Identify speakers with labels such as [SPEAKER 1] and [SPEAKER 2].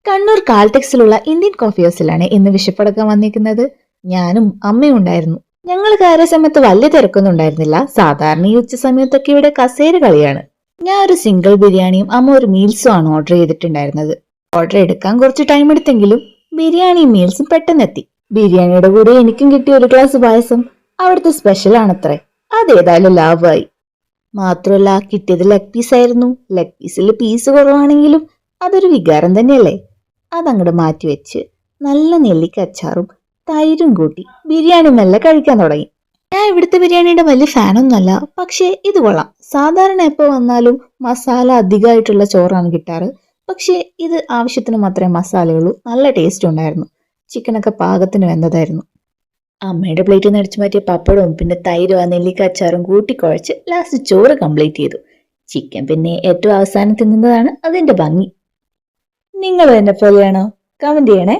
[SPEAKER 1] Kannur കാൽടെക്സിലുള്ള Indian coffee ഹൗസിലാണ് ഇന്ന് വിഷപ്പടക്കം വന്നിരിക്കുന്നത്. ഞാനും അമ്മയും ഉണ്ടായിരുന്നു. ഞങ്ങൾ കയറിയ സമയത്ത് വലിയ തിരക്കൊന്നും ഉണ്ടായിരുന്നില്ല. സാധാരണ ഈ ഉച്ച സമയത്തൊക്കെ ഇവിടെ കസേര കളിയാണ്. ഞാൻ ഒരു സിംഗിൾ ബിരിയാണിയും അമ്മ ഒരു മീൽസും ആണ് ഓർഡർ ചെയ്തിട്ടുണ്ടായിരുന്നത്. ഓർഡർ എടുക്കാൻ കുറച്ച് ടൈം എടുത്തെങ്കിലും ബിരിയാണിയും മീൽസും പെട്ടെന്നെത്തി. ബിരിയാണിയുടെ കൂടെ എനിക്കും കിട്ടിയ ഒരു ഗ്ലാസ് പായസം അവിടുത്തെ സ്പെഷ്യൽ ആണത്രേ. അതേതായാലും ലാഭമായി. മാത്രമല്ല കിട്ടിയത് ലെഗ് പീസ് ആയിരുന്നു. ലെഗ് പീസിൽ പീസ് കുറവാണെങ്കിലും അതൊരു വികാരം തന്നെയല്ലേ. അതങ്ങോട്ട് മാറ്റിവെച്ച് നല്ല നെല്ലിക്ക അച്ചാറും തൈരും കൂട്ടി ബിരിയാണി മെല്ലെ കഴിക്കാൻ തുടങ്ങി. ഞാൻ ഇവിടുത്തെ ബിരിയാണിയുടെ വലിയ ഫാനൊന്നുമല്ല, പക്ഷേ ഇത് കൊള്ളാം. സാധാരണ എപ്പോൾ വന്നാലും മസാല അധികമായിട്ടുള്ള ചോറാണ് കിട്ടാറ്. പക്ഷേ ഇത് ആവശ്യത്തിന് മാത്രമേ മസാലയുള്ളൂ. നല്ല ടേസ്റ്റ് ഉണ്ടായിരുന്നു. ചിക്കനൊക്കെ പാകത്തിന് വെന്തതായിരുന്നു. അമ്മയുടെ പ്ലേറ്റിൽ നിന്ന് അടിച്ചു മാറ്റിയ പപ്പടവും പിന്നെ തൈരും ആ നെല്ലിക്ക അച്ചാറും കൂട്ടിക്കുഴച്ച് ലാസ്റ്റ് ചോറ് കംപ്ലീറ്റ് ചെയ്തു. ചിക്കൻ പിന്നെ ഏറ്റവും അവസാനം തിന്നുന്നതാണ് അതിന്റെ ഭംഗി. നിങ്ങൾ എന്നെ പോലെയാണോ? കമന്റ് ചെയ്യണേ.